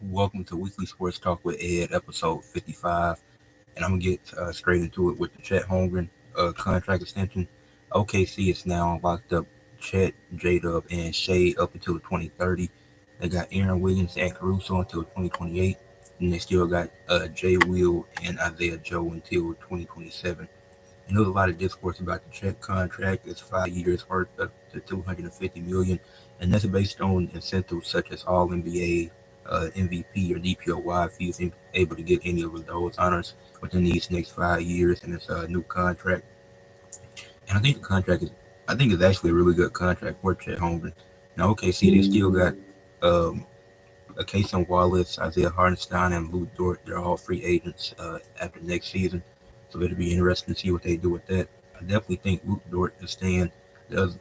Welcome to Weekly Sports Talk with Ed, episode 55. And I'm going to get straight into it with the Chet Holmgren contract extension. OKC is now locked up Chet, J-Dub, and Shea up until 2030. They got Aaron Williams and Caruso until 2028. And they still got Jay Will and Isaiah Joe until 2027. And there was a lot of discourse about the Chet contract. It's 5 years worth up to $250 million, and that's based on incentives such as All NBA, MVP, or DPOY. If he's able to get any of those honors within these next 5 years, and it's a new contract. And I think it's actually a really good contract for Chet Holmgren. Now, OKC, they still got um, a Kason Wallace, Isaiah Hartenstein, and Lou Dort. They're all free agents after next season. So it'll be interesting to see what they do with that. I definitely think Luke Dort is staying. There's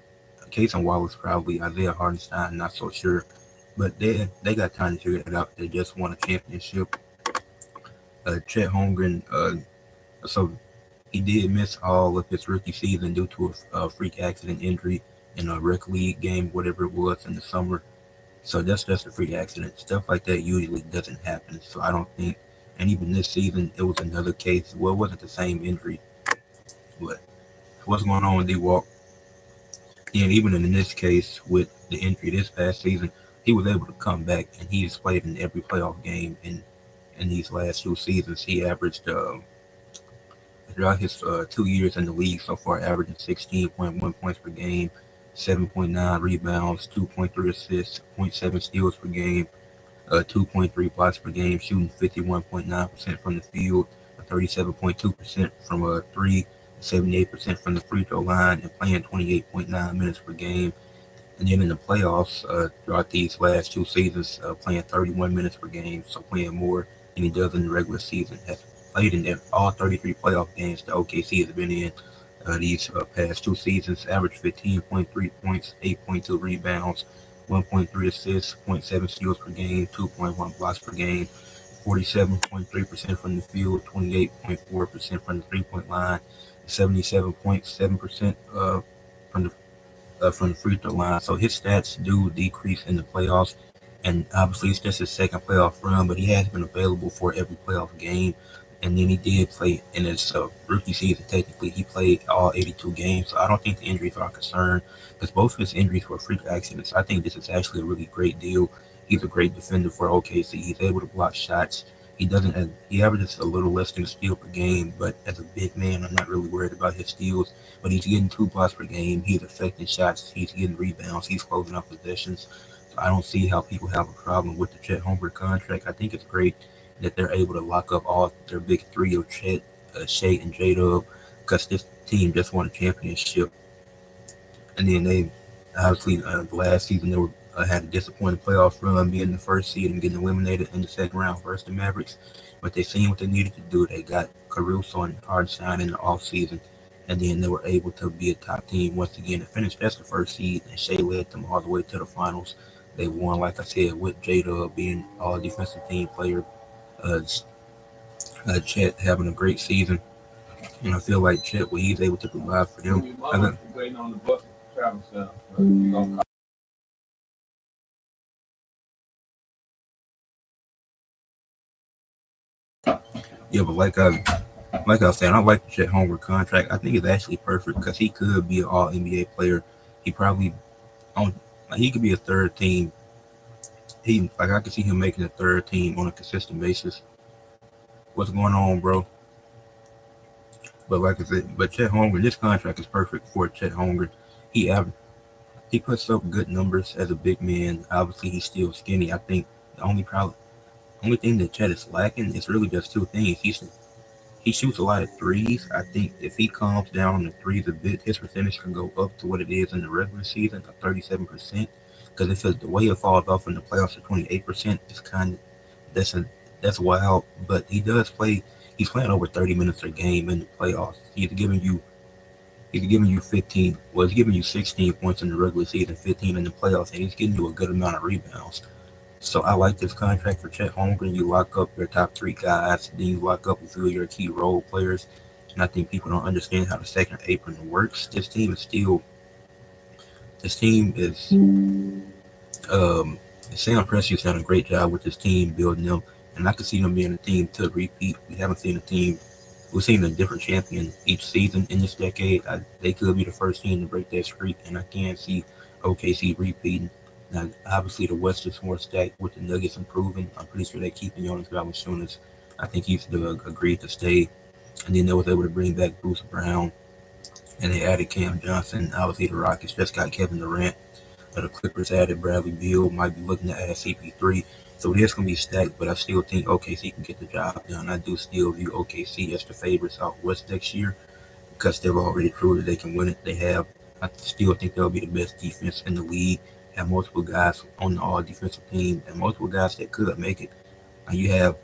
Kason Wallace probably, Isaiah Hartenstein, not so sure. But they got time to figure it out. They just won a championship. Chet Holmgren, so he did miss all of his rookie season due to a freak accident injury in a rec league game, whatever it was in the summer. So that's just a freak accident. Stuff like that usually doesn't happen. So I don't think, and even this season, it was another case. Well, it wasn't the same injury, but what's going on with D-Walk? And even in this case, with the injury this past season, he was able to come back, and he's played in every playoff game in these last two seasons. He averaged throughout his 2 years in the league so far, averaging 16.1 points per game, 7.9 rebounds, 2.3 assists, zero point 0.7 steals per game, 2.3 blocks per game, shooting 51.9% from the field, 37.2% from a three, 78% from the free throw line, and playing 28.9 minutes per game. And then in the playoffs, throughout these last two seasons, playing 31 minutes per game, so playing more than he does in the regular season. Has played in all 33 playoff games the OKC has been in these past two seasons. Averaged 15.3 points, 8.2 rebounds, 1.3 assists, zero point 0.7 steals per game, 2.1 blocks per game, 47.3% from the field, 28.4% from the three-point line, 77.7% from the free throw line. So his stats do decrease in the playoffs, and obviously it's just his second playoff run, but he has been available for every playoff game. And then he did play in his rookie season. Technically, he played all 82 games, so I don't think the injuries are a concern because both of his injuries were freak accidents. I think this is actually a really great deal. He's a great defender for OKC. He's able to block shots. He averages a little less than a steal per game, but as a big man, I'm not really worried about his steals. But he's getting 2 blocks per game. He's affecting shots. He's getting rebounds. He's closing out possessions. So I don't see how people have a problem with the Chet Holmgren contract. I think it's great that they're able to lock up all their big three of Chet, Shea, and J-Dub because this team just won a championship. And then they obviously last season they were had a disappointing playoff run, being the first seed and getting eliminated in the second round versus the Mavericks. But they seen what they needed to do. They got Caruso and Hardenstein in the offseason, and then they were able to be a top team once again to finish as the first seed. And Shea led them all the way to the finals. They won, like I said, with J-Dub being all defensive team player. Uh, Chet having a great season, and I feel like Chet, what he's able to provide for them. Yeah, but like I was saying, I like the Chet Holmgren contract. I think it's actually perfect because he could be an All NBA player. He probably on he could be a third team. He like I could see him making a third team on a consistent basis. What's going on, bro? But like I said, but Chet Holmgren, this contract is perfect for Chet Holmgren. He aver- he puts up good numbers as a big man. Obviously, he's still skinny. I think the only thing that Chet is lacking is really just two things. He shoots a lot of threes. I think if he calms down on the threes a bit, his percentage can go up to what it is in the regular season of 37%. Because if the way it falls off in the playoffs to 28%, it's kind of that's a that's wild. But he does play. He's playing over 30 minutes a game in the playoffs. He's giving you 15. Well, he's giving you 16 points in the regular season, 15 in the playoffs, and he's getting you a good amount of rebounds. So I like this contract for Chet Holmgren. You lock up your top three guys, then you lock up a few of your key role players. And I think people don't understand how the second apron works. This team is um Sam Presti's done a great job with this team, building them, and I could see them being a team to repeat. We haven't seen a team. We've seen a different champion each season in this decade. They could be the first team to break that streak, and I can see OKC repeating. Now, obviously, the West is more stacked with the Nuggets improving. I'm pretty sure they're keeping Jonas Valanciunas. I think he's agreed to stay, and then they was able to bring back Bruce Brown, and they added Cam Johnson. Obviously, the Rockets just got Kevin Durant. The Clippers added Bradley Beal, might be looking to add CP3. So it is going to be stacked, but I still think OKC can get the job done. I do still view OKC as the favorites out West next year because they've already proved that they can win it. I still think they'll be the best defense in the league. Have multiple guys on the all defensive team and multiple guys that could make it. You have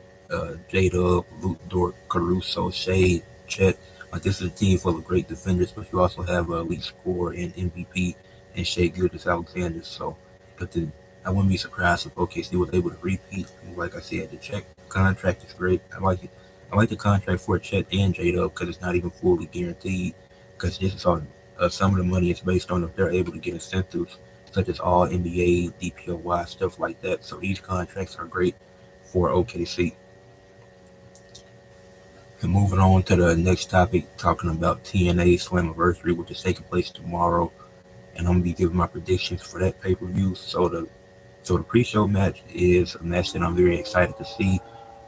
J-Dub, Luke Dort, Caruso, Shea, Chet. This is a team full of great defenders, but you also have a elite scorer and MVP and Shea Gilgeous-Alexander. So, but then I wouldn't be surprised if OKC was able to repeat. Like I said, the Chet contract is great. I like it. I like the contract for Chet and J-Dub because it's not even fully guaranteed. Because this is all some of the money is based on if they're able to get incentives such as all NBA, DPOY, stuff like that. So these contracts are great for OKC. And moving on to the next topic, talking about TNA Slammiversary, which is taking place tomorrow, and I'm gonna be giving my predictions for that pay-per-view. So the pre-show match is a match that I'm very excited to see.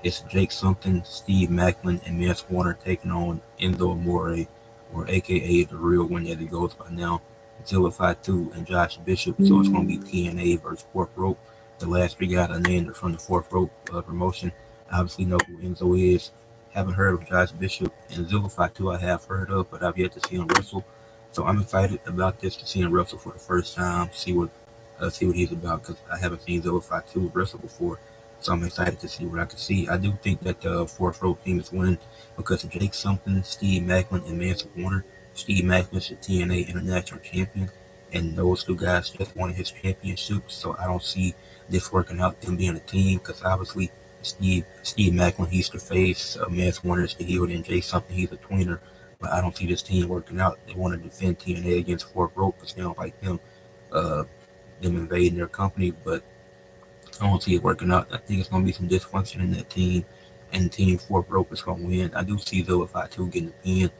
It's Jake Something, Steve Macklin, and Mance Warner taking on Enzo Amore, or AKA the real one as it goes by now, Zilla Fatu and Josh Bishop. So it's gonna be TNA versus Fourth Rope. The last three guys I named are from the Fourth Rope promotion. I obviously know who Enzo is. Haven't heard of Josh Bishop, and Zilla Fatu I have heard of, but I've yet to see him wrestle. So I'm excited about this, to see him wrestle for the first time, see what he's about, because I haven't seen Zilla Fatu wrestle before. So I'm excited to see what I can see. I do think that the Fourth Row team is winning because of Jake Something, Steve Macklin, and Mance Warner. Steve Macklin is the TNA International Champion, and those two guys just won his championship. So I don't see this working out, them being a team, because obviously Steve Macklin, he's the face, Mance Warner is the heel, and Jake Something, he's a tweener. But I don't see this team working out. They want to defend TNA against Fourth Rope because they don't like them invading their company, but I don't see it working out. I think it's going to be some dysfunction in that team, and Team Fourth Rope is going to win. I do see Zilla Fatu getting the pin.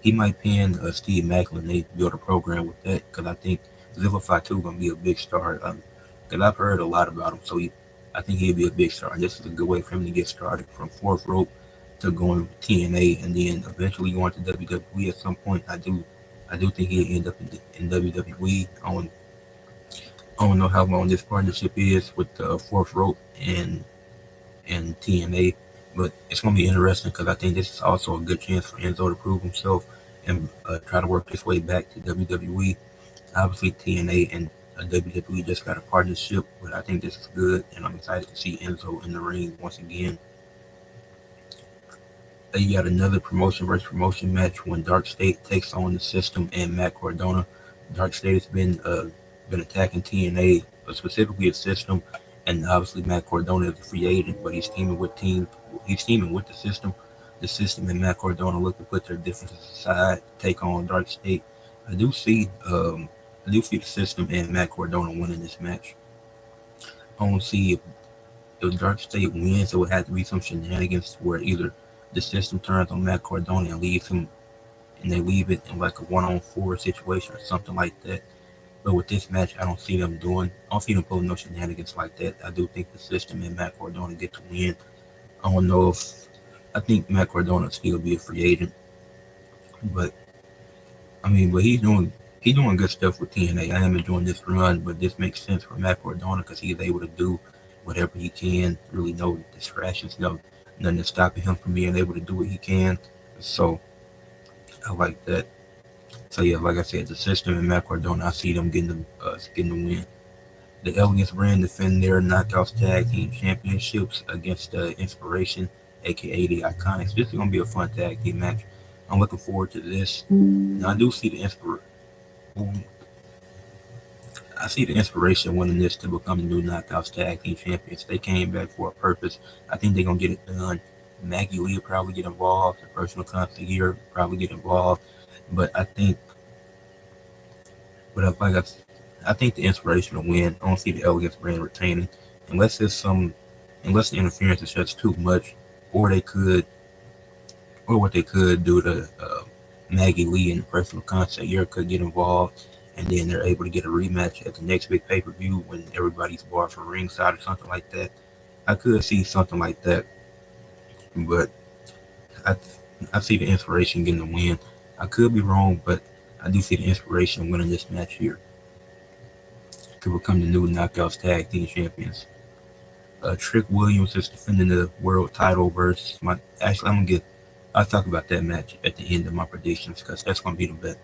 He might pin Steve Macklin. They build a program with that because I think Zilla Fatu is going to be a big star. Because I've heard a lot about him, so I think he'll be a big star. And this is a good way for him to get started from Fourth Rope to going to TNA and then eventually going to WWE at some point. I do think he'll end up in WWE. I don't know how long this partnership is with Fourth Rope and TNA, but it's going to be interesting because I think this is also a good chance for Enzo to prove himself and try to work his way back to WWE. Obviously, TNA and WWE just got a partnership, but I think this is good, and I'm excited to see Enzo in the ring once again. You got another promotion versus promotion match when Dark State takes on the System and Matt Cardona. Dark State has been attacking TNA, specifically the System, and obviously Matt Cardona is a free agent, but he's teaming with the System. The System and Matt Cardona look to put their differences aside, take on Dark State. I do see the System and Matt Cardona winning this match. I don't see if Dark State wins, it would have to be some shenanigans where either the System turns on Matt Cardona and leaves him, and they leave it in like a 1-on-4 situation or something like that. But with this match, I don't see them pulling no shenanigans like that. I do think the System and Matt Cardona get to win. I think Matt Cardona will still be a free agent, but he's doing good stuff with TNA. I am enjoying this run, but this makes sense for Matt Cardona because he's able to do whatever he can. Really, no distractions, nothing is stopping him from being able to do what he can. So I like that. So yeah, like I said, the System and Matt Cardona, I see them getting the win. The Elegance brand defend their Knockouts Tag Team Championships against Inspiration, aka the Iconics. This is gonna be a fun tag team match. I'm looking forward to this. Now I do see the Inspiration winning this to become the new Knockouts Tag Team Champions. They came back for a purpose. I think they're gonna get it done. Maggie Lee will probably get involved. The personal consigliere will probably get involved. But I think, but like I think the inspiration will win. I don't see the Elegance brand retaining unless there's unless the interference is just too much, or they could, or what they could do to Maggie Lee in the personal contact era could get involved, and then they're able to get a rematch at the next big pay per view when everybody's barred from ringside or something like that. I could see something like that, but I I see the inspiration getting the win. I could be wrong, but I do see the inspiration winning this match here to become the new Knockouts Tag Team Champions. Trick Williams is defending the world title versus my. Actually, I'm gonna get. I'll talk about that match at the end of my predictions because that's gonna be the bet.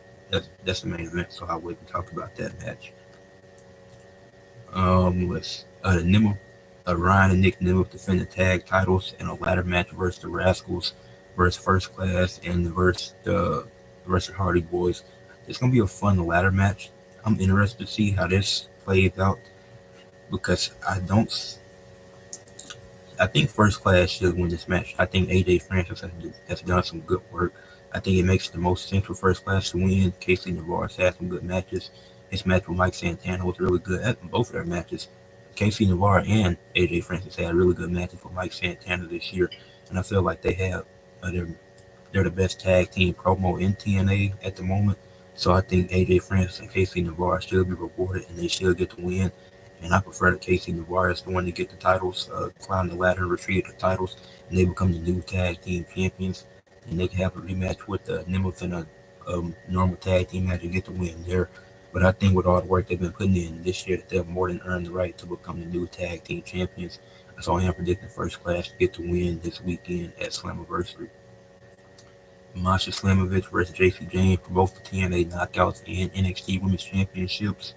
That's the main event, so I wouldn't talk about that match. Let's the Nimmo, Ryan and Nick Nimmo defend the tag titles in a ladder match versus the Rascals versus First Class and versus Hardy Boys. It's gonna be a fun ladder match. I'm interested to see how this plays out because I think First Class should win this match. I think AJ Francis has done some good work. I think it makes the most sense for First Class to win. Casey Navarre's had some good matches. His match with Mike Santana was really good at both of their matches. Casey Navarre and AJ Francis had really good matches with Mike Santana this year, and I feel like they're the best tag team promo in TNA at the moment. So I think AJ Francis and Casey Navarre should be rewarded, and they should get the win. And I prefer that Casey Navarre is the one to get the titles, climb the ladder and retrieve the titles, and they become the new tag team champions. And they can have a rematch with the Nimble in a normal tag team match and get the win there. But I think with all the work they've been putting in this year, that they've more than earned the right to become the new tag team champions. So I am predicting First Class to get the win this weekend at Slammiversary. Masha Slamovich versus JC James for both the TNA Knockouts and NXT Women's Championships.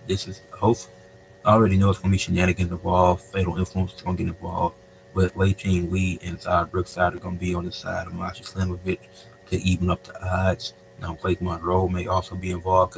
This is hope. I already know it's gonna be shenanigans involved, fatal influence is gonna get involved, but Lei Ching Lee and Zod Brookside are gonna be on the side of Masha Slamovich to even up the odds. Now Blake Monroe may also be involved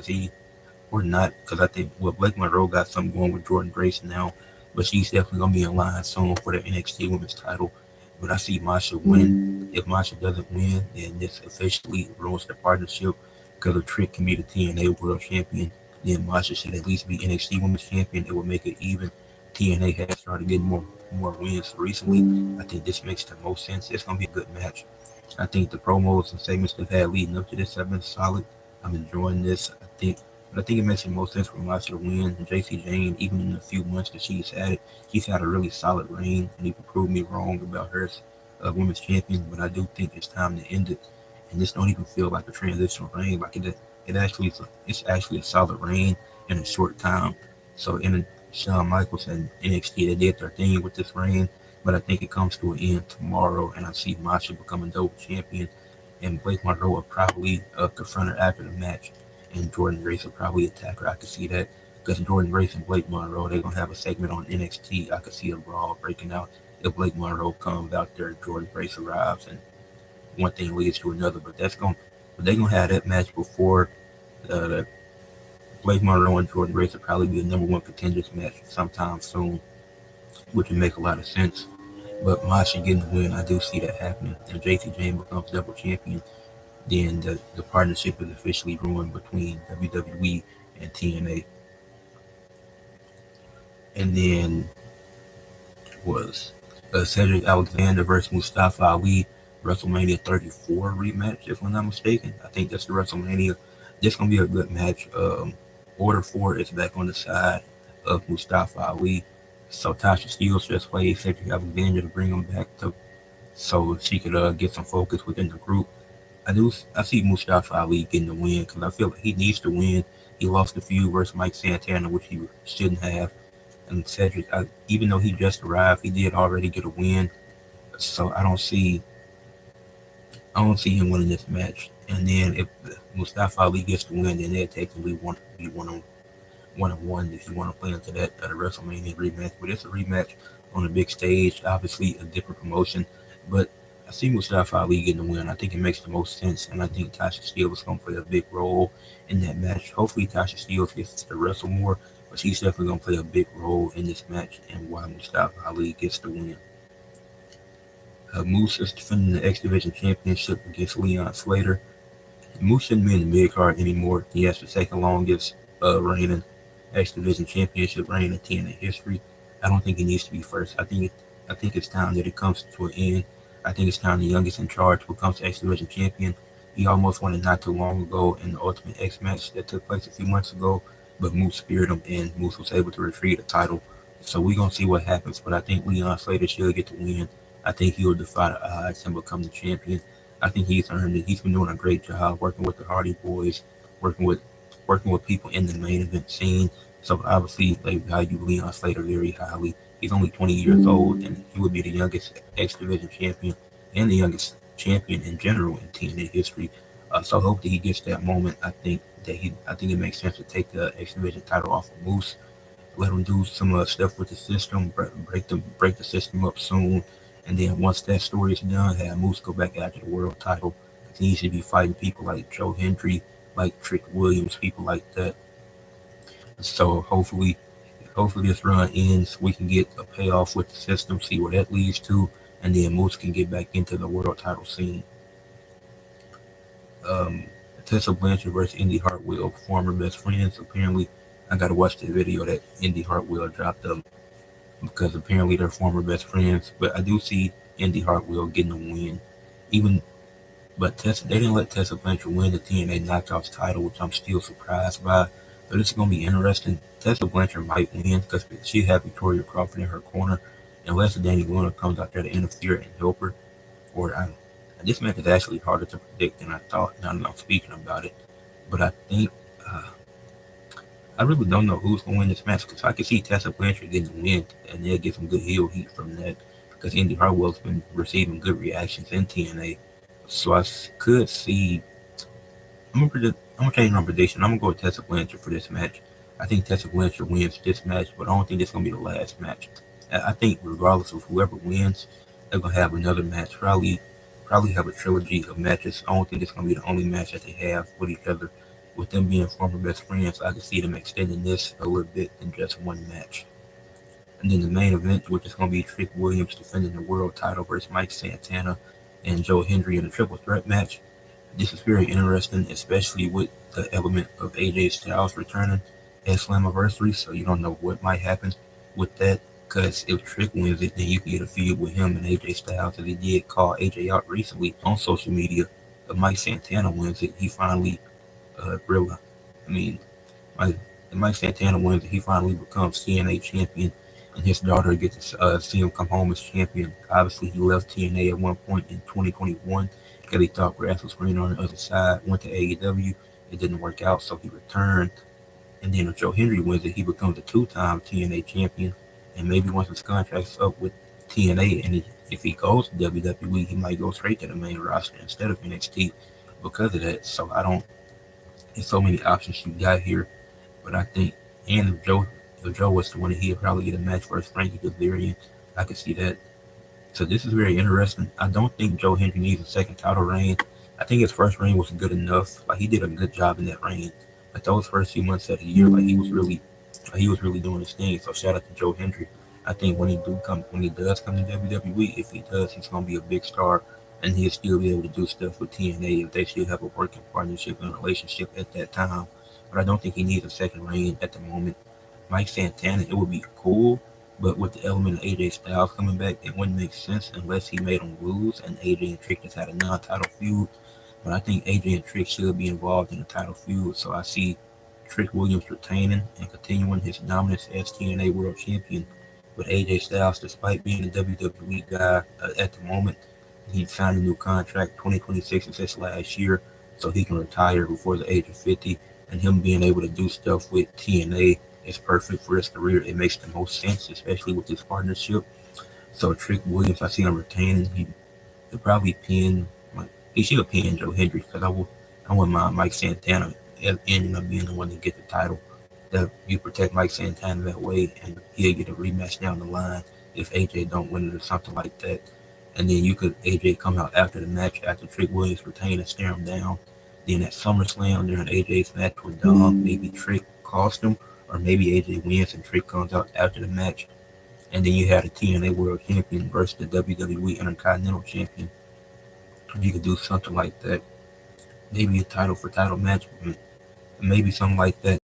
or not, because I think Blake Monroe got something going with Jordan Grace now, but she's definitely gonna be in line soon for the NXT Women's title. But I see Masha win. If Masha doesn't win, then this officially ruins the partnership because if Trick can be the TNA World Champion, then Masha should at least be NXT Women's Champion. It would make it even. TNA has started getting more wins recently. I think this makes the most sense. It's gonna be a good match. I think the promos and segments they've had leading up to this have been solid. I'm enjoying this. I think it makes the most sense for Masha to win. And JC Jane, even in the few months that she's had it, she's had a really solid reign, and you can prove me wrong about her as a women's champion. But I do think it's time to end it. And this don't even feel like a transitional reign. Like it's actually a solid reign in a short time. So in Shawn Michaels and NXT, they did their thing with this reign, but I think it comes to an end tomorrow, and I see Masha becoming double champion, and Blake Monroe will probably confront her after the match, and Jordan Grace will probably attack her. I could see that because Jordan Grace and Blake Monroe, they're gonna have a segment on NXT. I could see a brawl breaking out if Blake Monroe comes out there, Jordan Grace arrives, and one thing leads to another. But they're gonna have that match before the Blake Monroe and Jordan Grace will probably be the number one contenders match sometime soon, which would make a lot of sense. But Masha getting the win, I do see that happening. If JC James becomes double champion, then the partnership is officially ruined between WWE and TNA. And then was Cedric Alexander versus Mustafa Ali WrestleMania 34 rematch, if I'm not mistaken. I think that's the WrestleMania. This gonna be a good match. Order 4 is back on the side of Mustafa Ali. So Tasha Steelz just played Cedric Alexander to bring him back so she could get some focus within the group. I see Mustafa Ali getting the win because I feel like he needs to win. He lost the feud versus Mike Santana, which he shouldn't have. And Cedric, even though he just arrived, he did already get a win. So I don't see him winning this match. And then if Mustafa Ali gets the win, then they'll technically want to be one-on-one if you want to play into that WrestleMania rematch. But it's a rematch on a big stage, obviously a different promotion. But I see Mustafa Ali getting the win. I think it makes the most sense, and I think Tasha Steelz is going to play a big role in that match. Hopefully Tasha Steelz gets to wrestle more, but she's definitely going to play a big role in this match and why Mustafa Ali gets the win. Moose is defending the X Division Championship against Leon Slater. Moose shouldn't be in the mid card anymore. He has the second longest reigning X Division Championship reign in TNA history. I don't think he needs to be first. I think it's time that it comes to an end. I think it's time the youngest in charge becomes X Division champion. He almost won it not too long ago in the Ultimate X match that took place a few months ago, but Moose speared him and Moose was able to retrieve the title. So we're gonna see what happens, but I think Leon Slater should get the win. I think he'll defy the odds and become the champion. I think he's earned it. He's been doing a great job working with the Hardy Boys, working with working with people in the main event scene. So obviously they value Leon Slater very highly. He's only 20 years old, and he would be the youngest X Division champion and the youngest champion in general in TNA history. So I hope that he gets that moment. I think it makes sense to take the X Division title off of Moose, let him do some stuff with the system, break the system up soon, and then once that story is done, have Moose go back after the world title. He should be fighting people like Joe Hendry, like Trick Williams, people like that. So hopefully this run ends. We can get a payoff with the system, see where that leads to, and then Moose can get back into the world title scene. Um, Tessa Blanchard versus Indy Hartwell, former best friends. Apparently, I gotta watch the video that Indy Hartwell dropped up because apparently they're former best friends. But I do see Indy Hartwell getting a win, even. But they didn't let Tessa Blanchard win the TNA Knockouts title, which I'm still surprised by. So this is gonna be interesting. Tessa Blanchard might win because she had Victoria Crawford in her corner, unless Danny Luna comes out there to interfere and help her. Or this match is actually harder to predict than I thought. Now that I'm speaking about it, but I think I really don't know who's going to win this match because I can see Tessa Blanchard getting the win and they'll get some good heel heat from that because Indy Hartwell's been receiving good reactions in TNA. So I could see. I'm gonna change my prediction. I'm gonna go with Tessa Blanchard for this match. I think Tessa Blanchard wins this match, but I don't think this gonna be the last match. I think regardless of whoever wins, they're gonna have another match. Probably have a trilogy of matches. I don't think it's gonna be the only match that they have with each other. With them being former best friends, I can see them extending this a little bit than just one match. And then the main event, which is going to be Trick Williams defending the world title versus Mike Santana and Joe Hendry in a triple threat match. This is very interesting, especially with the element of AJ Styles returning at Slammiversary, so you don't know what might happen with that. Because if Trick wins it, then you can get a feud with him and AJ Styles, as he did call AJ out recently on social media. If Mike Santana wins it, he finally realized. I mean, Mike, Mike Santana wins it, he finally becomes TNA champion, and his daughter gets to see him come home as champion. Obviously, he left TNA at one point in 2021 because he thought grass was greener on the other side. Went to AEW, it didn't work out, so he returned. And then if Joe Hendry wins it, he becomes a two-time TNA champion. And maybe once his contract's up with TNA, and if he goes to WWE, he might go straight to the main roster instead of NXT because of that. So I don't. There's so many options you got here, but I think, and if Joe was to win it, he'd probably get a match versus Frankie Kazarian. I could see that. So this is very interesting. I don't think Joe Hendry needs a second title reign. I think his first reign was good enough. Like he did a good job in that reign. Like those first few months of the year, like he was really doing his thing. So shout out to Joe Hendry. I think when he does come to WWE, if he does, he's gonna be a big star, and he'll still be able to do stuff with TNA if they still have a working partnership and relationship at that time. But I don't think he needs a second reign at the moment. Mike Santana, it would be cool, but with the element of AJ Styles coming back, it wouldn't make sense unless he made him lose and AJ and Trick just had a non-title feud. But I think AJ and Trick should be involved in the title feud, so I see Trick Williams retaining and continuing his dominance as TNA World Champion. With AJ Styles, despite being a WWE guy at the moment, he signed a new contract. 2026 is his last year, so he can retire before the age of 50. And him being able to do stuff with TNA is perfect for his career. It makes the most sense, especially with this partnership. So Trick Williams, I see him retaining. He'll probably pin. He should pin Joe Hendry because I wouldn't mind Mike Santana ending up being the one to get the title. That you protect Mike Santana that way, and he'll get a rematch down the line if AJ don't win it or something like that. And then AJ come out after the match after Trick Williams retain and stare him down. Then at SummerSlam during AJ's match with Dom, maybe Trick cost him, or maybe AJ wins and Trick comes out after the match. And then you have the TNA World Champion versus the WWE Intercontinental Champion. You could do something like that. maybe a title for title match, maybe something like that.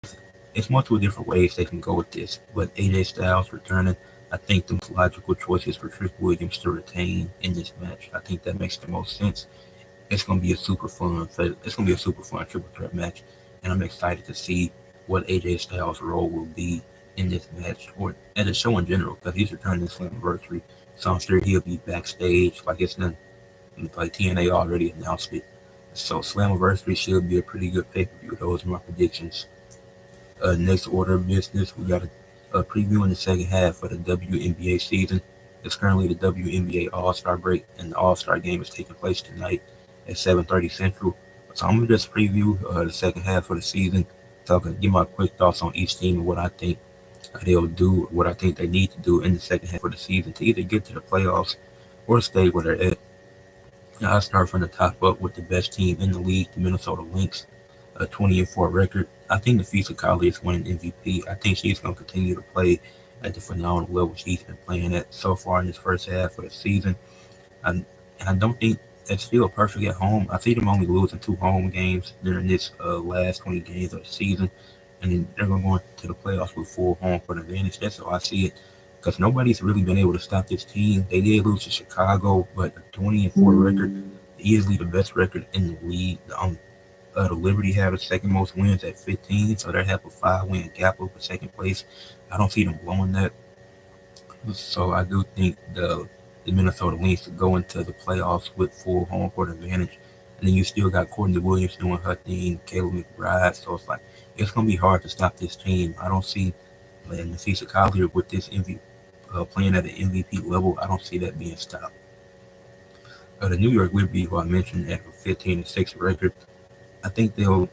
It's multiple different ways they can go with this. But AJ Styles returning, I think the most logical choice is for Trick Williams to retain in this match. I think that makes the most sense. It's gonna be a super fun. It's gonna be a super fun triple threat match, and I'm excited to see what AJ Styles' role will be in this match or at the show in general because he's returning to Slammiversary. So I'm sure he'll be backstage like it's done. Like TNA already announced it. So Slammiversary should be a pretty good pay per view. Those are my predictions. Next order of business, we got a preview in the second half of the WNBA season. It's currently the WNBA All-Star break, and the All-Star game is taking place tonight at 7:30 Central. So I'm gonna just preview the second half of the season. So I can give my quick thoughts on each team and what I think they'll do, what I think they need to do in the second half of the season to either get to the playoffs or stay where they're at. I'll start from the top up with the best team in the league, the Minnesota Lynx, a 20-4 record. I think Nafisa Collier is winning MVP. I think she's going to continue to play at the phenomenal level she's been playing at so far in this first half of the season. And I don't think it's still perfect at home. I see them only losing 2 home games during this last 20 games of the season. And then they're going to go into the playoffs with full home court advantage. That's how I see it. Because nobody's really been able to stop this team. They did lose to Chicago, but a 20-4 record, easily the best record in the league. The Liberty have the second most wins at 15, so they have a 5-win gap over second place. I don't see them blowing that. So I do think the Minnesota Lynx to go into the playoffs with full home court advantage. And then you still got Courtney Williams doing her thing, Caleb McBride. So it's like it's gonna be hard to stop this team. I don't see Nafisa Collier with this MVP playing at an MVP level. I don't see that being stopped. The New York Liberty, who I mentioned, at a 15-6 record, I think they'll.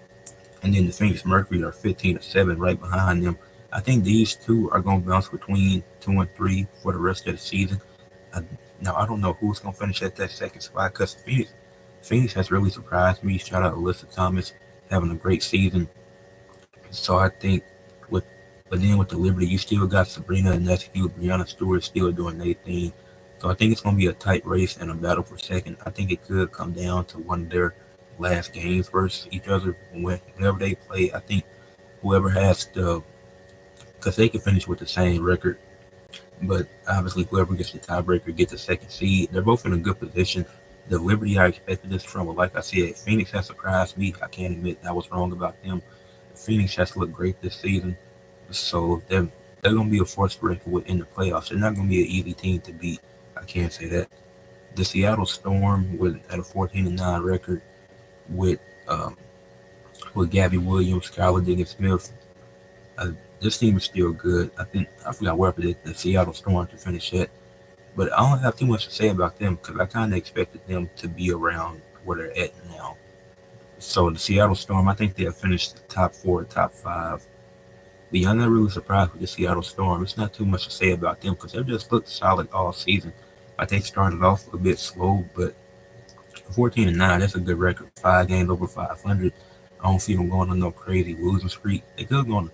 And then the Phoenix Mercury are 15-7 right behind them. I think these two are going to bounce between 2 and 3 for the rest of the season. I, Now I don't know who's going to finish at that second spot because Phoenix has really surprised me. Shout out Alyssa Thomas having a great season. So I think with but then with the Liberty, you still got Sabrina Ionescu, Brianna Stewart still doing their thing. So I think it's going to be a tight race and a battle for second. I think it could come down to one of their last games versus each other. Whenever they play, I think whoever has the because they can finish with the same record, but obviously whoever gets the tiebreaker gets the second seed. They're both in a good position. The Liberty I expected this from, but like I said, Phoenix has surprised me. I can't admit I was wrong about them. Phoenix has looked great this season, so they're gonna be a force to reckon with in the playoffs. They're not gonna be an easy team to beat. I can't say that. The Seattle Storm with at a 14-9 record with um, with Gabby Williams, Skylar Diggins Smith. Uh, this team is still good. I forgot where the Seattle Storm to finish at, but I don't have too much to say about them because I kind of expected them to be around where they're at now. So the Seattle Storm, I think they'll finish top 4, top 5. But I'm not really surprised with the Seattle Storm. It's not too much to say about them because they've just looked solid all season. Like they started off a bit slow, but 14-9, that's a good record. 5 games over 500. I don't see them going on no crazy losing streak. They could go on.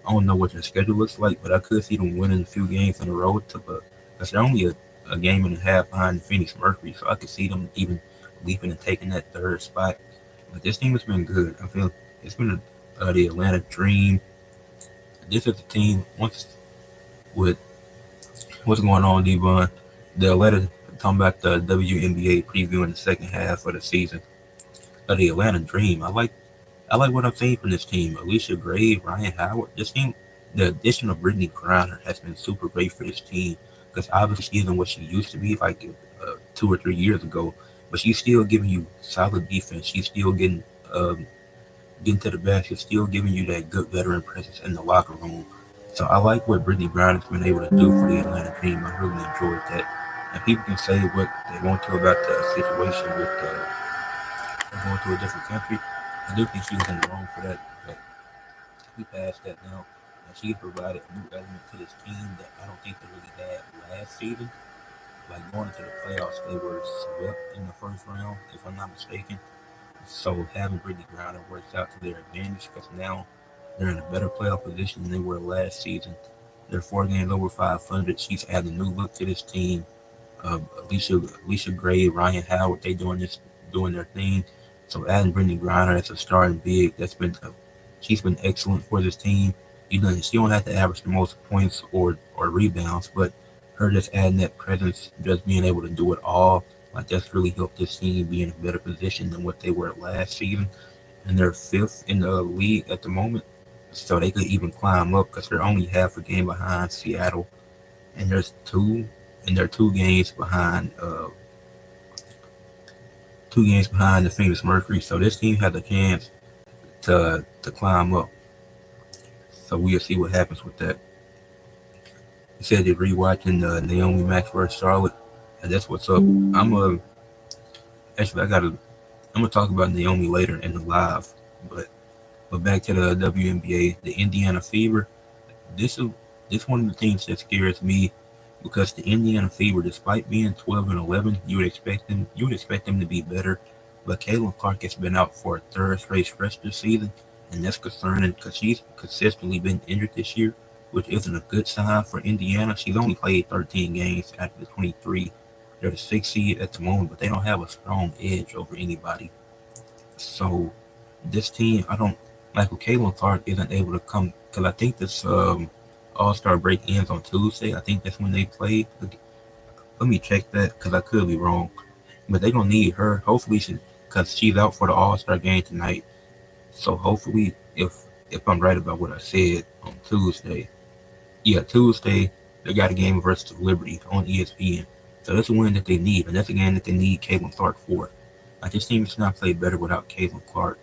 I don't know what their schedule looks like, but I could see them winning a few games in a row. Because they're only a game and a half behind the Phoenix Mercury, so I could see them even leaping and taking that third spot. But this team has been good. I feel it's been the Atlanta Dream. This is a team once with what's going on, Devon. The Atlanta talking about the WNBA preview in the second half of the season. The Atlanta Dream. I like what I've seen from this team. Alicia Gray, Ryan Howard. This team, the addition of Brittany Griner has been super great for this team because obviously she isn't what she used to be like 2 or 3 years ago, but she's still giving you solid defense. She's still getting to the basket, still giving you that good veteran presence in the locker room. So I like what Brittany Griner's been able to do for the Atlanta Dream. I really enjoyed that. And people can say what they want to about the situation with going to a different country. I do think she was in the wrong for that, but we passed that now. And she provided a new element to this team that I don't think they really had last season. Like going into the playoffs, they were swept in the first round, if I'm not mistaken. So having Brittany Griner works out to their advantage because now they're in a better playoff position than they were last season. They're 4 games over 500. She's added a new look to this team. Alicia Gray, Ryan Howard, doing their thing. So adding Brittany Griner as a starting big, she's been excellent for this team. She don't have to average the most points or rebounds, but her just adding that presence, just being able to do it all, like that's really helped this team be in a better position than what they were last season. And they're fifth in the league at the moment, so they could even climb up because they're only half a game behind Seattle, and they're 2 games behind 2 games behind the Phoenix Mercury. So this team has a chance to climb up. So we'll see what happens with that. You said you're rewatching the Naomi match versus Charlotte, and that's what's up. Actually I gotta I'm gonna talk about Naomi later in the live, but back to the WNBA, the Indiana Fever. This is this one of the things that scares me because the Indiana Fever, despite being 12-11, you would expect them to be better. But Caitlin Clark has been out for a third straight stretch this season, and that's concerning because she's consistently been injured this year, which isn't a good sign for Indiana. She's only played 13 games out of the 23. They're the 6th seed at the moment, but they don't have a strong edge over anybody. So this team, I don't like when Caitlin Clark isn't able to come because I think this All Star break ends on Tuesday. I think that's when they play. Let me check that because I could be wrong. But they're gonna need her. Hopefully, because she's out for the All Star game tonight. So hopefully, if I'm right about what I said on Tuesday, yeah, Tuesday they got a game versus Liberty on ESPN. So that's a win that they need, and that's a game that they need Caitlin Clark for. Like this team does not play better without Caitlin Clark.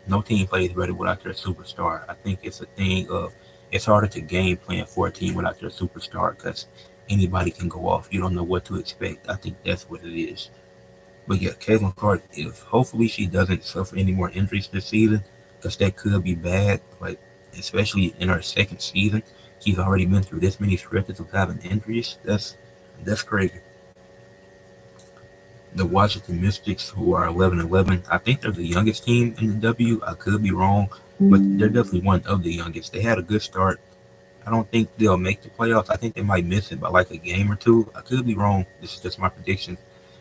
No team plays better without their superstar. I think it's a thing of it's harder to game plan for a team without their superstar because anybody can go off. You don't know what to expect. I think that's what it is. But yeah, Caitlin Clark, if hopefully she doesn't suffer any more injuries this season, because that could be bad. Like especially in her second season, she's already been through this many stretches of having injuries. That's crazy. The Washington Mystics, who are 11-11. I think they're the youngest team in the W. I could be wrong, but they're definitely one of the youngest. They had a good start. I don't think they'll make the playoffs. I think they might miss it by like a game or two. I could be wrong. This is just my prediction,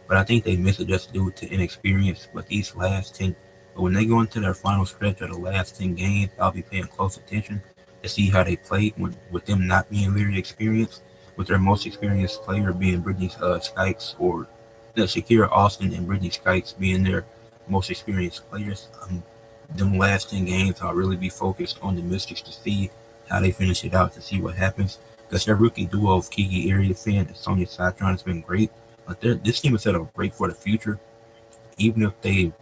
but I think they miss it just due to inexperience. But when they go into their final stretch of the last 10 games, I'll be paying close attention to see how they play with them not being very experienced, with their most experienced player being Brittany Skikes or Shakira Austin and Brittany Skikes being their most experienced players. Them last 10 games, I'll really be focused on the Mystics to see how they finish it out, to see what happens. Because their rookie duo of Kiki Area-Fan and Sonia Citron has been great. But this team is set up great for the future. Even if they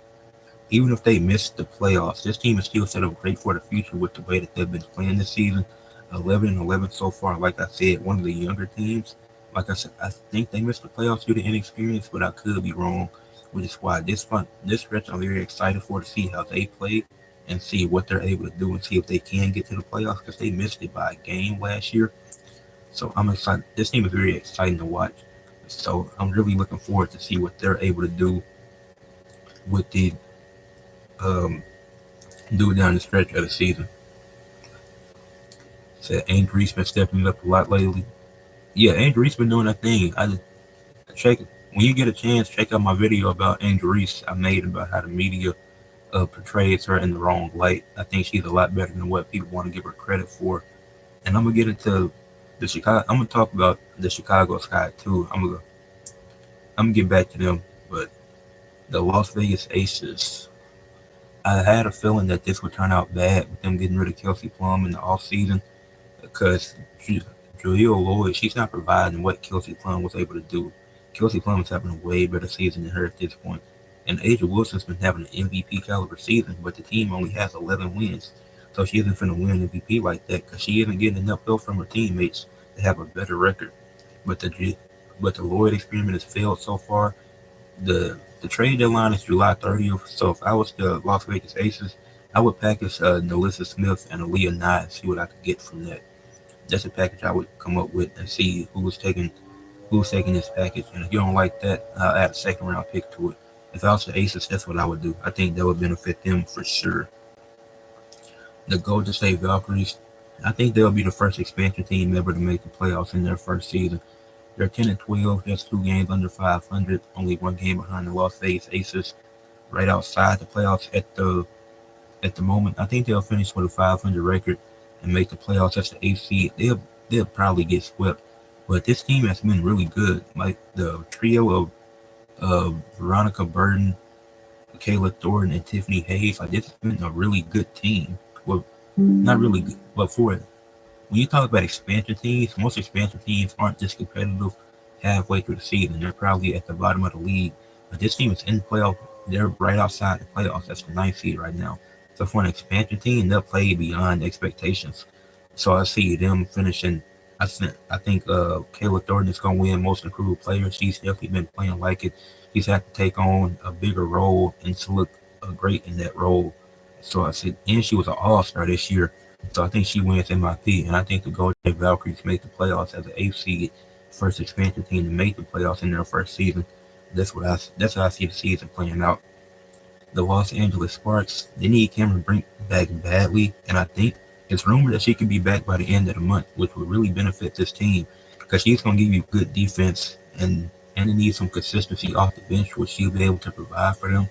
miss the playoffs, this team is still set up great for the future with the way that they've been playing this season. 11-11 so far. Like I said, one of the younger teams. Like I said, I think they missed the playoffs due to inexperience, but I could be wrong. Which is why this stretch I'm very excited for to see how they play and see what they're able to do and see if they can get to the playoffs because they missed it by a game last year. So I'm excited. This team is very exciting to watch. So I'm really looking forward to see what they're able to do with the um, do down the stretch of the season. Said Angel Reese been stepping up a lot lately. Yeah, Angel Reese been doing that thing. I just check when you get a chance, check out my video about Angel Reese I made about how the media portrays her in the wrong light. I think she's a lot better than what people want to give her credit for. And I'm gonna get into the Chicago. I'm gonna talk about the Chicago Sky too. I'm gonna get back to them, but the Las Vegas Aces. I had a feeling that this would turn out bad with them getting rid of Kelsey Plum in the offseason because Jaleel Lloyd, she's not providing what Kelsey Plum was able to do. Kelsey Plum is having a way better season than her at this point. And Asia Wilson's been having an MVP caliber season, but the team only has 11 wins. So she isn't finna win MVP like that because she isn't getting enough help from her teammates to have a better record. But the Lloyd experiment has failed so far. The trade deadline is July 30th. So if I was the Las Vegas Aces, I would package Nalissa Smith and Aaliyah Nye and see what I could get from that. That's a package I would come up with and see who's taking this package. And if you don't like that, I'll add a second round pick to it. If I was the Aces, that's what I would do. I think that would benefit them for sure. The Golden State Valkyries, I think they'll be the first expansion team ever to make the playoffs in their first season. They're 10-12, just 2 games under 500, only 1 game behind the Las Vegas Aces. right outside the playoffs at the moment. I think they'll finish with a 500 record and make the playoffs as the eighth seed. They'll probably get swept, but this team has been really good. Like the trio of Veronica Burton, Kayla Thornton, and Tiffany Hayes. Like this has been a really good team. Well, not really good, but for when you talk about expansion teams, most expansion teams aren't this competitive halfway through the season. They're probably at the bottom of the league. But this team is in the playoff. They're right outside the playoffs. That's the ninth seed right now. So for an expansion team, they'll play beyond expectations. So I see them finishing. I think Kayla Thornton is going to win most improved player. She's definitely been playing like it. She's had to take on a bigger role and to look great in that role. So I said, and she was an All Star this year. So I think she wins MIP, and I think the Golden State Valkyries make the playoffs as an eighth seed, first expansion team to make the playoffs in their first season. That's how I see the season playing out. The Los Angeles Sparks, they need Cameron Brink back badly, and I think it's rumored that she could be back by the end of the month, which would really benefit this team because she's going to give you good defense and they need some consistency off the bench, which she'll be able to provide for them.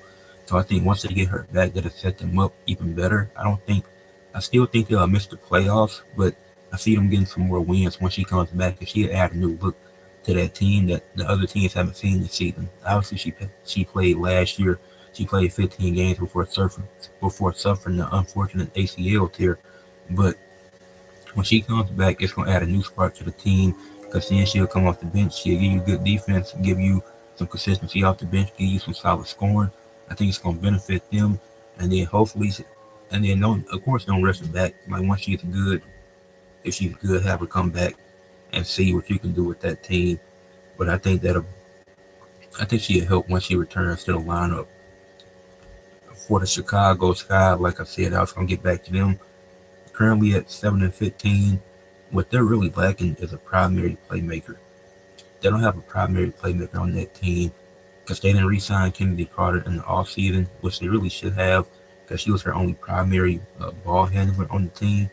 So I think once they get her back, that'll set them up even better. I still think they'll miss the playoffs, but I see them getting some more wins once she comes back, and she'll add a new look to that team that the other teams haven't seen this season. Obviously, she played last year. She played 15 games before suffering the unfortunate ACL tear. But when she comes back, it's going to add a new spark to the team because then she'll come off the bench. She'll give you good defense, give you some consistency off the bench, give you some solid scoring. I think it's going to benefit them. And then hopefully, and then don't, of course, don't rush her back. Like once she's good, if she's good, have her come back and see what you can do with that team. But I think she'll help once she returns to the lineup. For the Chicago Sky, like I said, I was going to get back to them. Currently at 7-15, what they're really lacking is a primary playmaker. They don't have a primary playmaker on that team because they didn't re-sign Kennedy Carter in the offseason, which they really should have because she was their only primary ball handler on the team,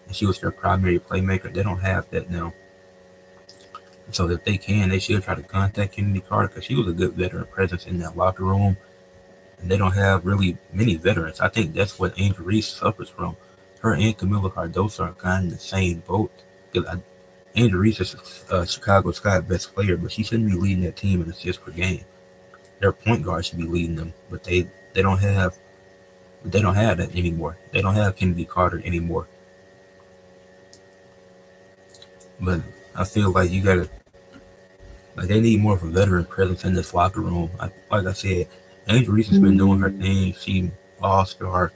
and she was their primary playmaker. They don't have that now. So if they can, they should try to contact Kennedy Carter because she was a good veteran presence in that locker room. And they don't have really many veterans. I think that's what Angel Reese suffers from. Her and Camila Cardoso are kind of in the same boat. Angel Reese is Chicago Sky best player, but she shouldn't be leading that team in assists per game. Their point guard should be leading them, but they don't have that anymore. They don't have Kennedy Carter anymore. But I feel like they need more of a veteran presence in this locker room. Like I said, Angel Reese has been doing her thing. She all-star,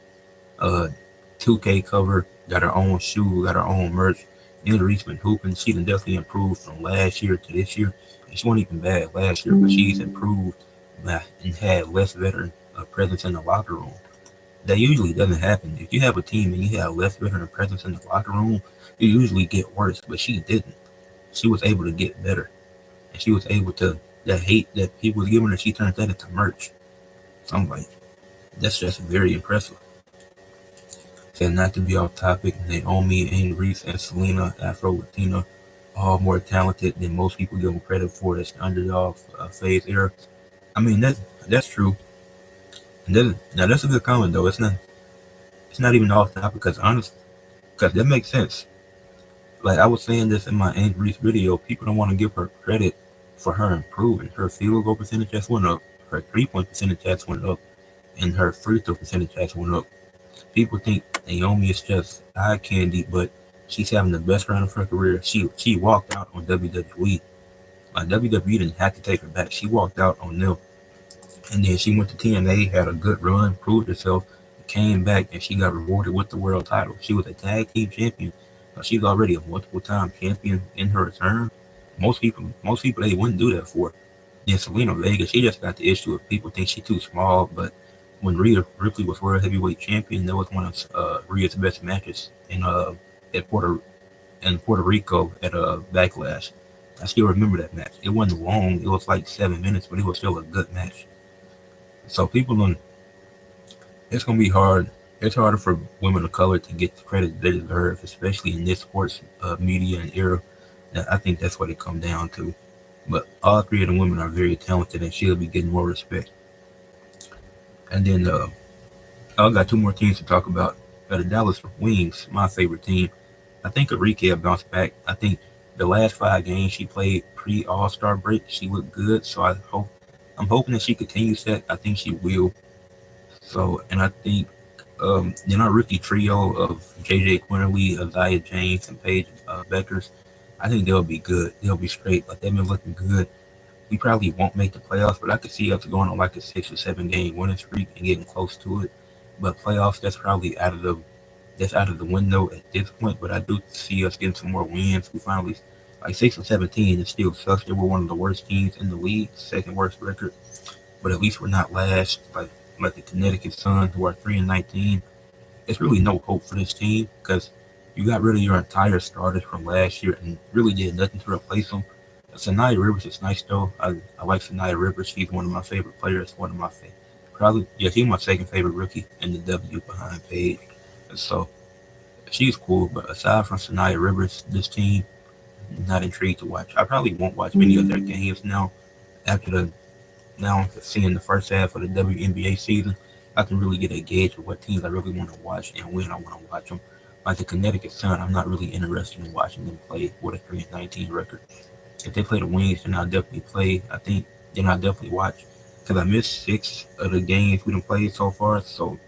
2K cover, got her own shoe, got her own merch. Angel Reese been hooping. She done definitely improved from last year to this year. And she wasn't even bad last year, but she's improved and had less veteran presence in the locker room. That usually doesn't happen. If you have a team and you have less veteran presence in the locker room, you usually get worse, but she didn't. She was able to get better. And she was able to, that hate that people was giving her, she turned that into merch. So I'm like, that's just very impressive. And not to be off topic, Naomi, Angel Reese, and Selena, Afro-Latina, all more talented than most people give them credit for as the underdog phase era. I mean, that's true. Now that's a good comment though. It's not even off topic because that makes sense. Like I was saying this in my Angel Reese video, people don't want to give her credit for her improving. Her field goal percentage has went up, her 3-point percentage has went up, and her free throw percentage has went up. People think Naomi is just eye candy, but she's having the best run of her career. She walked out on WWE. Like WWE didn't have to take her back. She walked out on them. And then she went to TNA, had a good run, proved herself, came back, and she got rewarded with the world title. She was a tag team champion. She's already a multiple time champion in her return. Most people they wouldn't do that for. Then Selena Vega, she just got the issue of people think she's too small, but when Rhea Ripley was world heavyweight champion, that was one of Rhea's best matches at Puerto Rico at Backlash. I still remember that match. It wasn't long. It was like 7 minutes, but it was still a good match. So it's gonna be hard. It's harder for women of color to get the credit they deserve, especially in this sports media and era. I think that's what it comes down to. But all three of the women are very talented and should be getting more respect. And then I got two more teams to talk about. The Dallas Wings, my favorite team. I think Enrique will bounce back. I think the last 5 games she played pre All Star break, she looked good. So I'm hoping that she continues that. I think she will. So, and I think then our rookie trio of JJ Quinterly, Isaiah James, and Paige Beckers, I think they'll be good. They'll be straight. Like they've been looking good. We probably won't make the playoffs, but I could see us going on like a 6 or 7 game winning streak and getting close to it. But playoffs, that's probably out of the window at this point. But I do see us getting some more wins. We finally like 6 and 17. It still sucks that we're one of the worst teams in the league, second worst record. But at least we're not last like the Connecticut Sun, who are 3 and 19. There's really no hope for this team because you got rid of your entire starters from last year and really did nothing to replace them. Sanaya Rivers is nice though. I like Sanaya Rivers. She's one of my favorite players. One of my probably she's my second favorite rookie in the W behind Paige. So she's cool. But aside from Sanaya Rivers, this team not intrigued to watch. I probably won't watch many of their games now after the now seeing the first half of the WNBA season. I can really get a gauge of what teams I really want to watch and when I want to watch them. Like the Connecticut Sun, I'm not really interested in watching them play with a 3 and 19 record. If they play the Wings, then I'll definitely play. I think then I'll definitely watch because I missed 6 of the games we done played so far, so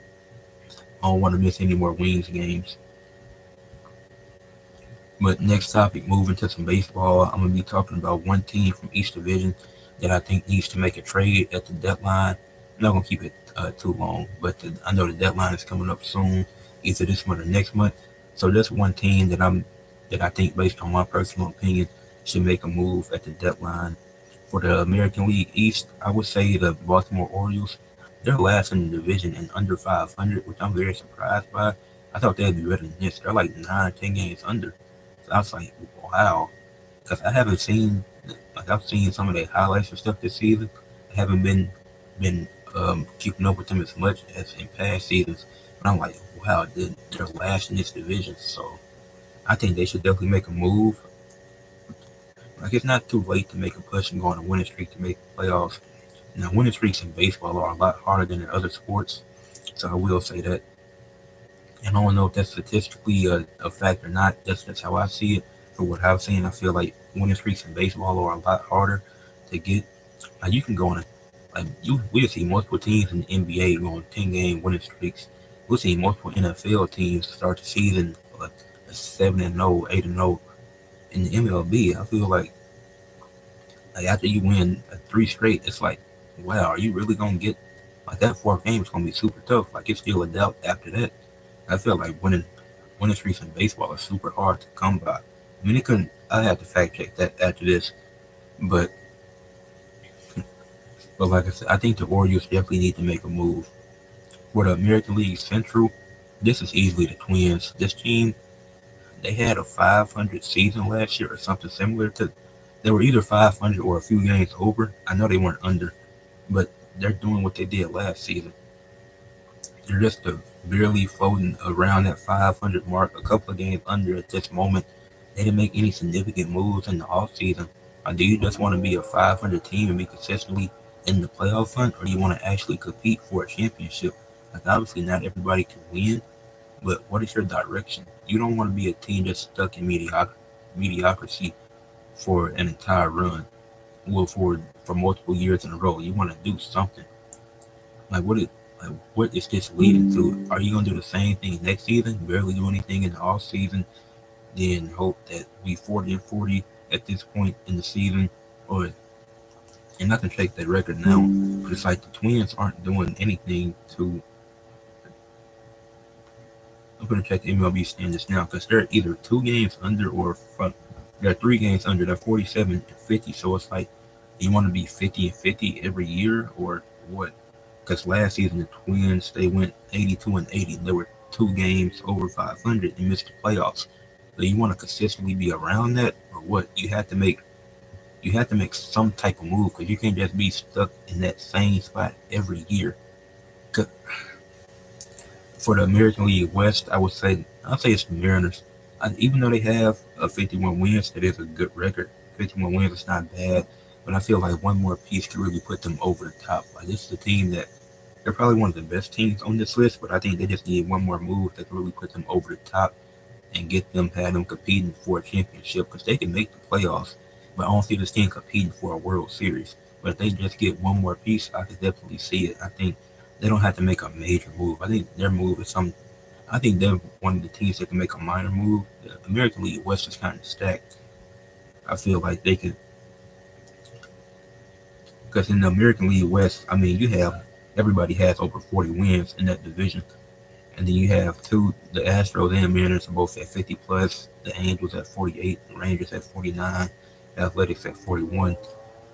I don't want to miss any more Wings games. But next topic, moving to some baseball, I'm gonna be talking about one team from each division that I think needs to make a trade at the deadline. I'm not gonna keep it too long, but I know the deadline is coming up soon, either this month or next month. So there's one team that I think, based on my personal opinion, should make a move at the deadline. For the American League East, I would say the Baltimore Orioles. They're last in the division and under 500, which I'm very surprised by. I thought they'd be better than this. They're like 9 or 10 games under. So I was like, wow, because I haven't seen like I've seen some of their highlights and stuff this season. I haven't been keeping up with them as much as in past seasons. But I'm like, wow, they're last in this division. So I think they should definitely make a move. Like it's not too late to make a push and go on a winning streak to make the playoffs. Now winning streaks in baseball are a lot harder than in other sports, so I will say that. And I don't know if that's statistically a fact or not. That's how I see it. For what I've seen, I feel like winning streaks in baseball are a lot harder to get. Like you can go on we'll see multiple teams in the NBA go on 10 game winning streaks. We'll see multiple NFL teams start the season like 7-0, 8-0. In the MLB, I feel like after you win 3 straight, it's like, wow, are you really gonna get like that fourth game is gonna be super tough. Like it's still a doubt after that. I feel like winning streaks in baseball are super hard to come by. I mean, it couldn't. I had to fact check that after this, but like I said, I think the Orioles definitely need to make a move. For the American League Central, this is easily the Twins. This team, they had a 500 season last year or something similar to. They were either 500 or a few games over. I know they weren't under, but they're doing what they did last season. They're just barely floating around that 500 mark, a couple of games under at this moment. They didn't make any significant moves in the offseason. Or do you just want to be a 500 team and be consistently in the playoff hunt, or do you want to actually compete for a championship? Like, obviously, not everybody can win, but what is your direction? You don't want to be a team just stuck in mediocrity for an entire run, well, for multiple years in a row. You want to do something. Like, what is this leading to? Are you gonna do the same thing next season? Barely do anything in the off season, then hope that we 40-40 at this point in the season, or and I can check that record now. But it's like the Twins aren't doing anything to. I'm gonna check the MLB standings now because they're either 2 games under or front. They're 3 games under. They're 47-50. So it's like you want to be 50-50 every year or what? Because last season the Twins they went 82-80. They were 2 games over 500 and missed the playoffs. So you want to consistently be around that or what? You have to make some type of move because you can't just be stuck in that same spot every year. For the American League West, I'd say it's the Mariners. Even though they have a 51 wins, that is a good record. 51 wins is not bad, but I feel like one more piece could really put them over the top. Like this is a team that They're probably one of the best teams on this list, but I think they just need one more move that can really put them over the top and have them competing for a championship because they can make the playoffs. But I don't see this team competing for a World Series. But if they just get one more piece, I could definitely see it. I think they don't have to make a major move. I think their move is some. I think they're one of the teams that can make a minor move. The American League West is kind of stacked. I feel like they could, because in the American League West, I mean, you have everybody has over 40 wins in that division. And then you have the Astros and Mariners are both at 50 plus, the Angels at 48, the Rangers at 49, the Athletics at 41.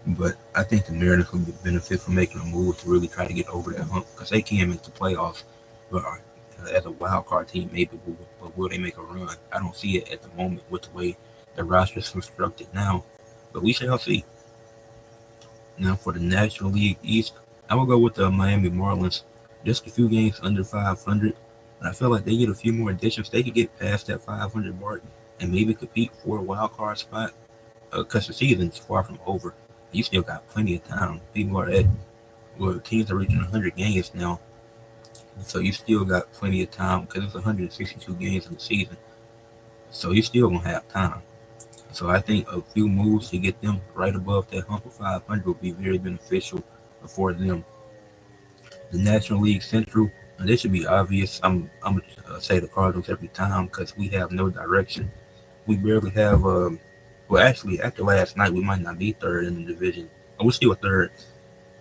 But I think the Mariners will benefit from making a move to really try to get over that hump because they can make the playoffs. But as a wild card team, maybe, but will they make a run? I don't see it at the moment with the way the roster is constructed now. But we shall see. Now for the National League East, I will go with the Miami Marlins. Just a few games under 500. And I feel like they get a few more additions. They could get past that 500 mark and maybe compete for a wild card spot. Because the season's far from over. You still got plenty of time. People are teams are reaching 100 games now. So you still got plenty of time because it's 162 games in the season. So you still going to have time. So I think a few moves to get them right above that hump of 500 will be very beneficial for them. The National League Central, this should be obvious. I'm gonna say the Cardinals every time because we have no direction. We barely have. Well, actually, after last night, we might not be third in the division. We're still third.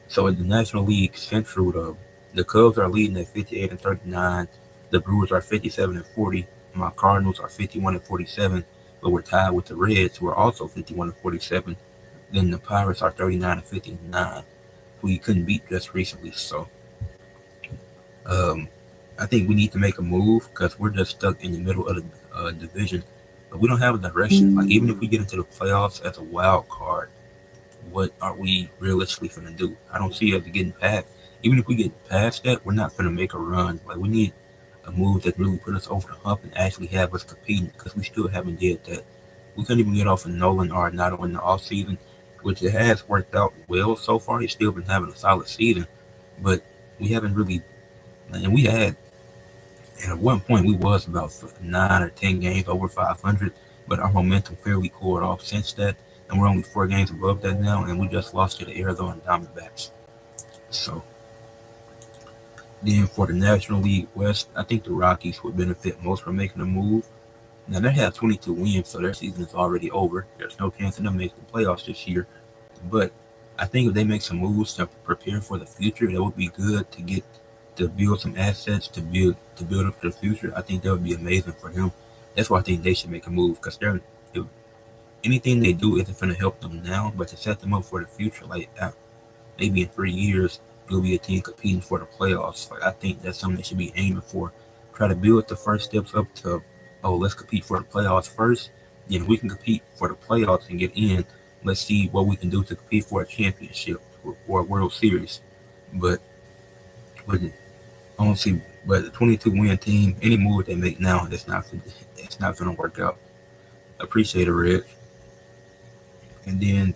So in the National League Central, the Cubs are leading at 58 and 39. The Brewers are 57 and 40. My Cardinals are 51 and 47. But we're tied with the Reds, who are also 51 and 47. Then the Pirates are 39 and 59, who you couldn't beat just recently. So um, I think we need to make a move because we're just stuck in the middle of the division. But we don't have a direction. Like even if we get into the playoffs as a wild card, what are we realistically going to do? I don't see us getting past. Even if we get past that, we're not going to make a run. Like we need a move that really put us over the hump and actually have us competing because we still haven't did that. We couldn't even get off of Nolan or not in the off season, which it has worked out well so far. He's still been having a solid season, but we haven't really. And we had, and at one point we was about 9 or 10 games over 500, but our momentum clearly cooled off since that, and we're only 4 games above that now, and we just lost to the Arizona Diamondbacks. So then for the National League West, I think the Rockies would benefit most from making a move. Now they have 22 wins, so their season is already over. There's no chance of them making the playoffs this year. But I think if they make some moves to prepare for the future, that would be good to build some assets to build up to the future. I think that would be amazing for them. That's why I think they should make a move because if anything they do isn't going to help them now, but to set them up for the future, like maybe in 3 years, you'll be a team competing for the playoffs. Like I think that's something they should be aiming for. Try to build the first steps up to, oh, let's compete for the playoffs first. Then if we can compete for the playoffs and get in, let's see what we can do to compete for a championship or a World Series. But but I don't see. But the 22-win team, any move they make now, it's not going to work out. Appreciate it, Red. And then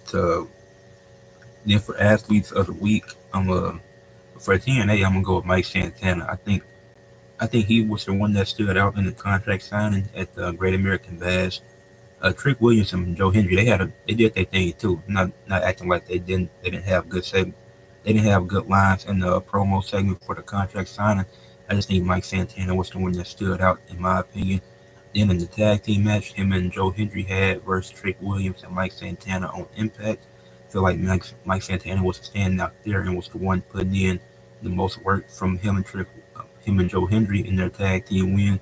for athletes of the week, for TNA, I'm gonna go with Mike Santana. I think he was the one that stood out in the contract signing at the Great American Bash. Trick Williams and Joe Hendry, they did their thing too. Not acting like they didn't have they didn't have good lines in the promo segment for the contract signing. I just think Mike Santana was the one that stood out in my opinion. Then in the tag team match, him and Joe Hendry had versus Trick Williams and Mike Santana on Impact. I feel like Mike Santana was standing out there and was the one putting in the most work from him and Joe Hendry in their tag team win.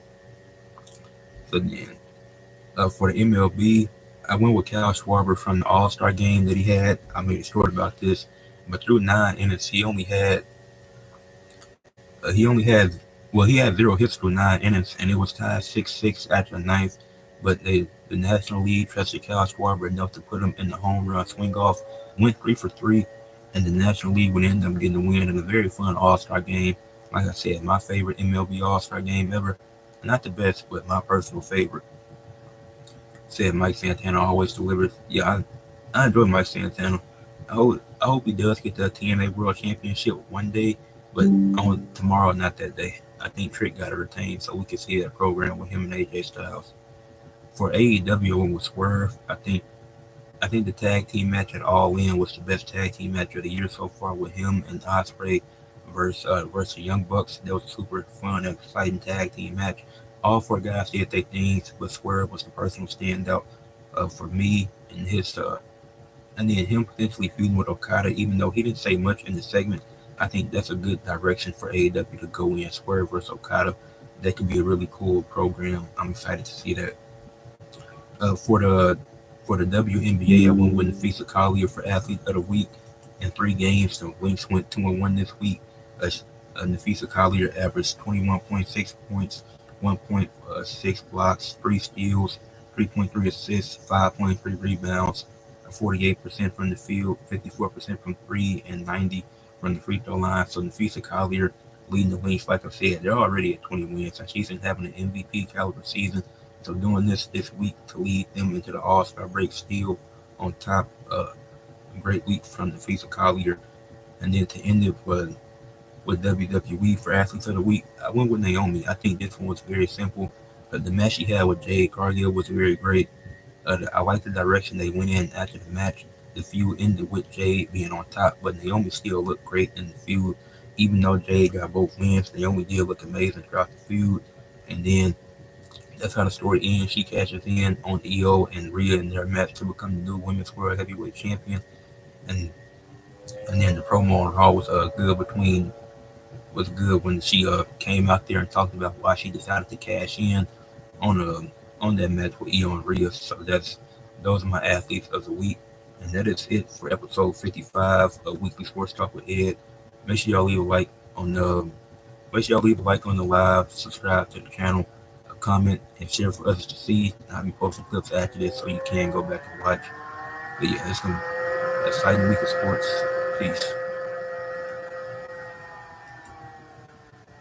So then for the MLB, I went with Kyle Schwarber from the All Star game that he had. I made a story about this, but through 9 innings, he had 0 hits through 9 innings, and it was tied 6-6 after the ninth. But the National League trusted Kyle Schwarber enough to put him in the home run swing off. Went 3 for 3, and the National League would end up getting the win in a very fun All Star game. Like I said, my favorite MLB All Star game ever. Not the best, but my personal favorite. Said Mike Santana always delivers. Yeah, I enjoy Mike Santana. I hope he does get the TNA World Championship one day, But on tomorrow, not that day. I think Trick got to retain, so we can see that program with him and AJ Styles. For AEW and with Swerve, I think the tag team match at All In was the best tag team match of the year so far with him and Ospreay versus Young Bucks. That was a super fun and exciting tag team match. All four guys did their things, but Swerve was the personal standout for me and his and then him potentially feuding with Okada, even though he didn't say much in the segment. I think that's a good direction for AEW to go in. Swerve versus Okada. That could be a really cool program. I'm excited to see that. Uh, for the for the WNBA, I went with Nafisa Collier for Athlete of the Week in 3 games. The Lynx went 2-1 this week. Uh, Nafisa Collier averaged 21.6 points, 1.6 blocks, 3 steals, 3.3 assists, 5.3 rebounds, 48% from the field, 54% from three, and 90 from the free throw line. So Nafisa Collier leading the Lynx, like I said, they're already at 20 wins. And she's been having an MVP caliber season. So doing this week to lead them into the All Star break, still on top. Great week from the Nafisa Collier, and then to end it with WWE for Athletes of the Week, I went with Naomi. I think this one was very simple. The match she had with Jade Cargill was very great. I like the direction they went in after the match. The feud ended with Jade being on top, but Naomi still looked great in the feud. Even though Jade got both wins, Naomi did look amazing throughout the feud. And then that's how the story ends. She cashes in on EO and Rhea in their match to become the new Women's World Heavyweight Champion. And and then the promo on Raw was good when she came out there and talked about why she decided to cash in on that match with EO and Rhea. So those are my athletes of the week, and that is it for episode 55 of Weekly Sports Talk with Ed. Make sure y'all leave a like on the make sure y'all leave a like on the live, subscribe to the channel, a comment, and share for others to see. I'll be posting clips after this so you can go back and watch. But yeah, it's gonna exciting week of sports. Peace.